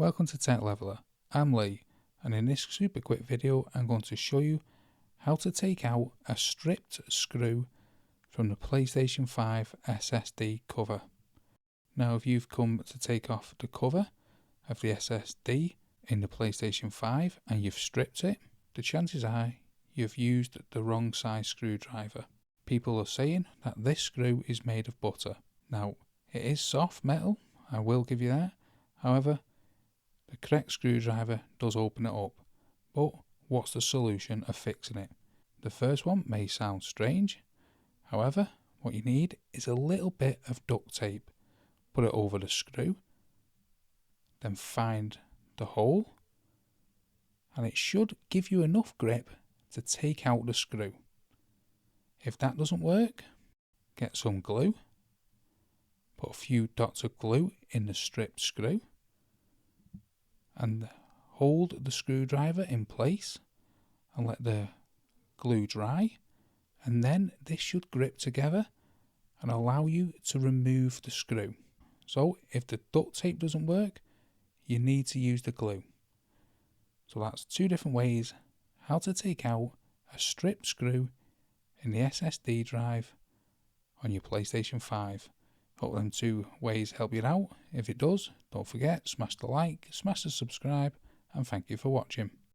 welcome to Tech Leveler. I'm Lee, and in this super quick video I'm going to show you how to take out a stripped screw from the PlayStation 5 SSD cover. Now if you've come to take off the cover of the SSD in the PlayStation 5 and you've stripped it, the chances are you've used the wrong size screwdriver. People are saying that this screw is made of butter. Now it is soft metal, I will give you that. However, the correct screwdriver does open it up. But what's the solution of fixing it? The first one may sound strange. However, what you need is a little bit of duct tape. Put it over the screw, then find the hole, and it should give you enough grip to take out the screw. If that doesn't work, get some glue, put a few dots of glue in the stripped screw, and hold the screwdriver in place and let the glue dry, and then this should grip together and allow you to remove the screw. So if the duct tape doesn't work, you need to use the glue. So that's two different ways how to take out a stripped screw in the SSD drive on your PlayStation 5. Hope them two ways help you out. If it does, don't forget, smash the like, smash the subscribe, and thank you for watching.